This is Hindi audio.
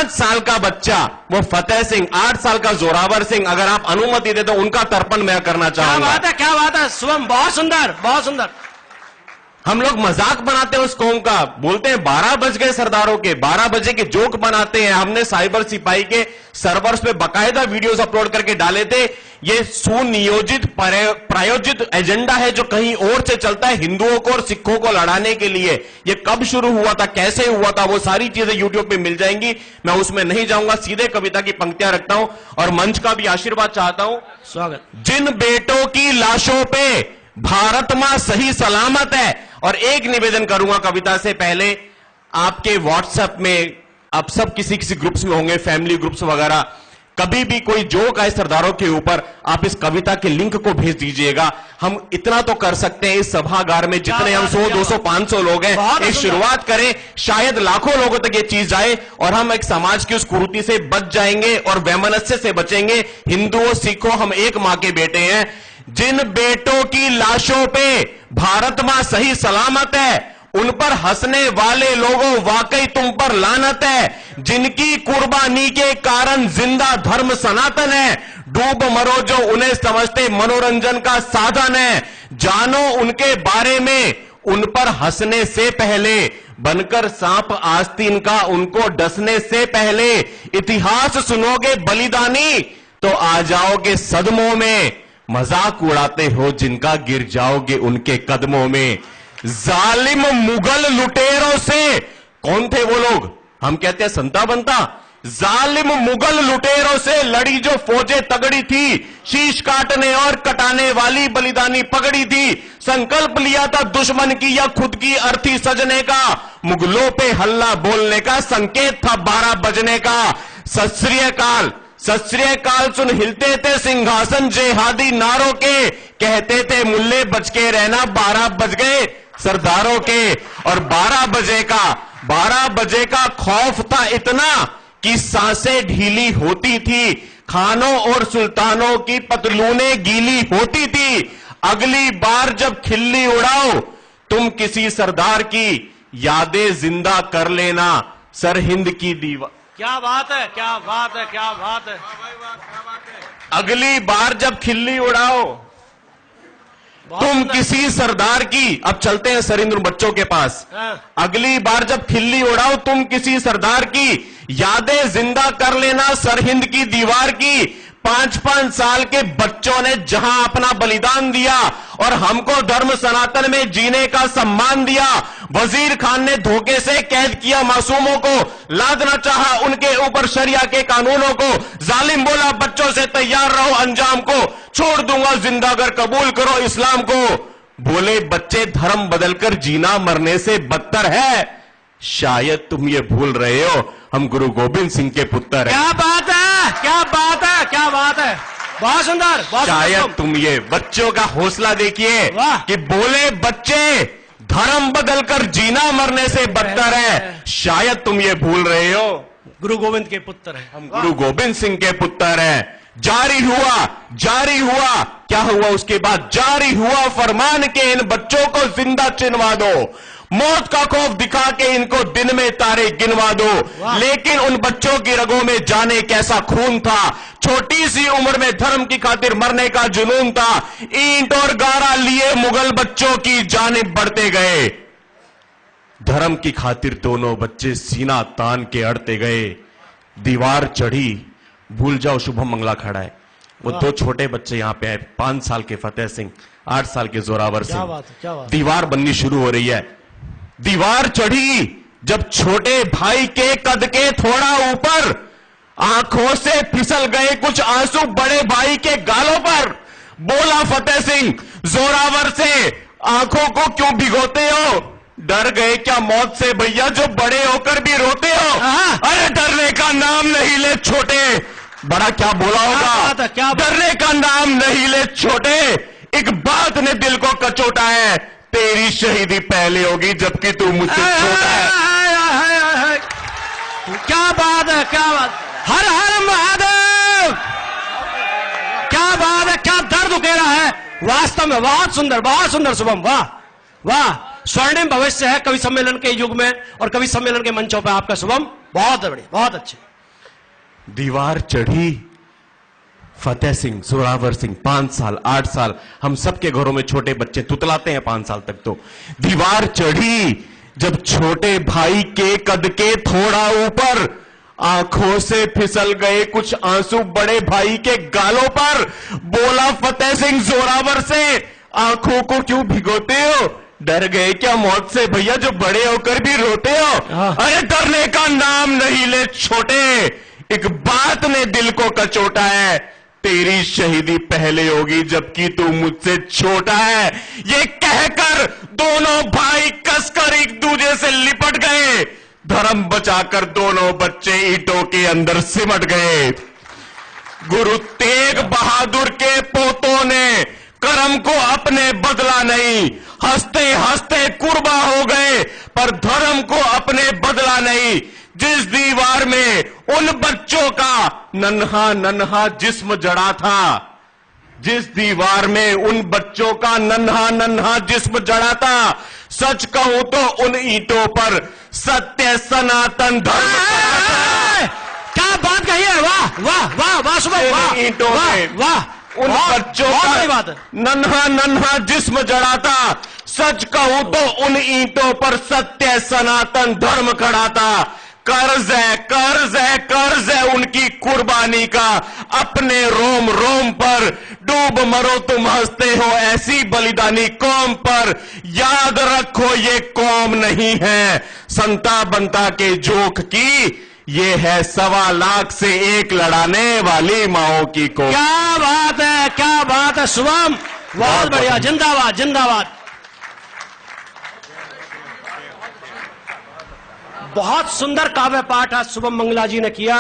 5 साल का बच्चा वो फतेह सिंह, 8 साल का जोरावर सिंह, अगर आप अनुमति दे तो उनका तर्पण मैं करना चाहूंगा। क्या बात है, क्या बात है शुभम, बहुत सुंदर, बहुत सुंदर। हम लोग मजाक बनाते हैं उस कौम का, बोलते हैं 12 बज गए सरदारों के, 12 बजे के जोक बनाते हैं। हमने साइबर सिपाही के सर्वर्स पे बकायदा वीडियोस अपलोड करके डाले थे। ये सुनियोजित प्रायोजित एजेंडा है जो कहीं और से चलता है, हिंदुओं को और सिखों को लड़ाने के लिए। ये कब शुरू हुआ था, कैसे हुआ था, वो सारी चीजें यूट्यूब पे मिल जाएंगी, मैं उसमें नहीं जाऊंगा। सीधे कविता की पंक्तियां रखता हूं और मंच का भी आशीर्वाद चाहता हूं। स्वागत। जिन बेटों की लाशों पे भारत मां सही सलामत है। और एक निवेदन करूंगा कविता से पहले, आपके व्हाट्सएप में आप सब किसी किसी ग्रुप्स में होंगे, फैमिली ग्रुप्स वगैरह, कभी भी कोई जोक आए सरदारों के ऊपर, आप इस कविता के लिंक को भेज दीजिएगा। हम इतना तो कर सकते हैं इस सभागार में जितने हम 100, 200, 500 लोग हैं, एक शुरुआत करें, शायद लाखों लोगों तक ये चीज जाए और हम एक समाज की उस कुरीति से बच जाएंगे और वैमनस्य से बचेंगे। हिंदुओं सिखों हम एक मां के बेटे हैं। जिन बेटों की लाशों पे भारत मां सही सलामत है, उन पर हंसने वाले लोगों वाकई तुम पर लानत है। जिनकी कुर्बानी के कारण जिंदा धर्म सनातन है, डूब मरो जो उन्हें समझते मनोरंजन का साधन है। जानो उनके बारे में, उन पर हंसने से पहले बनकर सांप आस्तीन का उनको डसने से पहले। इतिहास सुनोगे बलिदानी तो आ जाओगे सदमों में, मजाक उड़ाते हो जिनका गिर जाओगे उनके कदमों में। जालिम मुगल लुटेरों से, कौन थे वो लोग, हम कहते हैं संता बनता, जालिम मुगल लुटेरों से लड़ी जो फौजें तगड़ी थी, शीश काटने और कटाने वाली बलिदानी पगड़ी थी। संकल्प लिया था दुश्मन की या खुद की अर्थी सजने का, मुगलों पे हल्ला बोलने का संकेत था 12 बजने का। सत श्री अकाल, सत श्री अकाल सुन हिलते थे सिंहासन जेहादी नारों के, कहते थे मुल्ले बच के रहना 12 बज गए सरदारों के। और 12 बजे का खौफ था इतना कि सांसें ढीली होती थी, खानों और सुल्तानों की पतलूनें गीली होती थी। अगली बार जब खिल्ली उड़ाओ तुम किसी सरदार की, यादें जिंदा कर लेना सरहिंद की दीवार। क्या बात है, क्या बात है, क्या बात है। अगली बार जब खिल्ली उड़ाओ तुम किसी सरदार की, अब चलते हैं सरिंद्र बच्चों के पास। अगली बार जब खिल्ली उड़ाओ तुम किसी सरदार की, यादें जिंदा कर लेना सरहिंद की दीवार की। 5-5 साल के बच्चों ने जहां अपना बलिदान दिया और हमको धर्म सनातन में जीने का सम्मान दिया। वजीर खान ने धोखे से कैद किया मासूमों को, लादना चाहा उनके ऊपर शरिया के कानूनों को। जालिम बोला बच्चों से तैयार रहो अंजाम को, छोड़ दूंगा जिंदा अगर कबूल करो इस्लाम को। बोले बच्चे धर्म बदलकर जीना मरने से बदतर है, शायद तुम ये भूल रहे हो हम गुरु गोविंद सिंह के पुत्र हैं। क्या बात है, क्या बात है, क्या बात है, बहुत सुंदर, बहुत शायद तुम ये बच्चों का हौसला देखिए कि बोले बच्चे धर्म बदलकर जीना मरने से बदतर है, शायद तुम ये भूल रहे हो गुरु गोविंद के पुत्र हैं, हम गुरु गोविंद सिंह के पुत्र हैं। जारी हुआ, क्या हुआ उसके बाद? जारी हुआ फरमान के इन बच्चों को जिंदा चिनवा दो, मौत का खौफ दिखा के इनको दिन में तारे गिनवा दो। लेकिन उन बच्चों की रगों में जाने कैसा खून था, छोटी सी उम्र में धर्म की खातिर मरने का जुनून था। ईंट और गारा लिए मुगल बच्चों की जानिब बढ़ते गए, धर्म की खातिर दोनों बच्चे सीना तान के अड़ते गए। दीवार चढ़ी, भूल जाओ शुभम मंगला खड़ा है, वो 2 छोटे बच्चे यहां पे आए, 5 साल के फतेह सिंह, 8 साल के जोरावर सिंह। दीवार बननी शुरू हो रही है। दीवार चढ़ी जब छोटे भाई के कद के थोड़ा ऊपर, आंखों से फिसल गए कुछ आंसू बड़े भाई के गालों पर। बोला फतेह सिंह जोरावर से, आंखों को क्यों भिगोते हो? डर गए क्या मौत से भैया जो बड़े होकर भी रोते हो? अरे डरने का नाम नहीं ले छोटे, बड़ा क्या बोला होगा, डरने का नाम नहीं ले छोटे, एक बात ने दिल को कचोटा है, तेरी शहीदी पहले होगी जबकि तू मुझसे छोटा है। क्या बात है, क्या बात, हर हर महादेव, क्या बात है, क्या दर्द उकेरा है वास्तव में। बहुत सुंदर शुभम, वाह वाह, स्वर्णिम भविष्य है कवि सम्मेलन के युग में और कवि सम्मेलन के मंचों पर आपका शुभम, बहुत बढ़िया, बहुत अच्छे। दीवार चढ़ी फतेह सिंह, जोरावर सिंह, 5 साल 8 साल, हम सबके घरों में छोटे बच्चे तुतलाते हैं 5 साल तक। तो दीवार चढ़ी जब छोटे भाई के कद के थोड़ा ऊपर, आंखों से फिसल गए कुछ आंसू बड़े भाई के गालों पर। बोला फतेह सिंह जोरावर से, आंखों को क्यों भिगोते हो? डर गए क्या मौत से भैया जो बड़े होकर भी रोते हो? अरे डरने का नाम नहीं ले छोटे, एक बात ने दिल को कचोटा है, तेरी शहीदी पहले होगी जबकि तू मुझसे छोटा है। ये कहकर दोनों भाई कसकर एक दूसरे से लिपट गए। धर्म बचाकर दोनों बच्चे ईंटों के अंदर सिमट गए। गुरु तेग बहादुर के पोतों ने कर्म को अपने बदला नहीं, हंसते हंसते कुर्बा हो गए पर धर्म को अपने बदला नहीं। जिस दीवार में उन बच्चों का नन्हा नन्हा जिस्म जड़ा था, जिस दीवार में उन बच्चों का नन्हा नन्हा जिस्म जड़ा था, सच कहूं तो उन ईंटों पर सत्य सनातन धर्म क्या बात कही है, वाह वाह वाह वाह सुबह, वाह ईंटों में वाह, उन बच्चों का नन्हा नन्हा जिस्म जड़ा था। सच कहूं तो उन ईंटों पर सत्य सनातन धर्म खड़ा था। कर्ज है कर्ज है कर्ज है उनकी कुर्बानी का अपने रोम रोम पर। डूब मरो तुम हंसते हो ऐसी बलिदानी कौम पर। याद रखो ये कौम नहीं है संता बनता के जोख की, ये है 1.25 लाख से एक लड़ाने वाली माओ की कौम। क्या बात है, क्या बात है शुभम, बहुत बढ़िया, जिंदाबाद जिंदाबाद। बहुत सुंदर काव्य पाठ आज शुभम मंगला जी ने किया।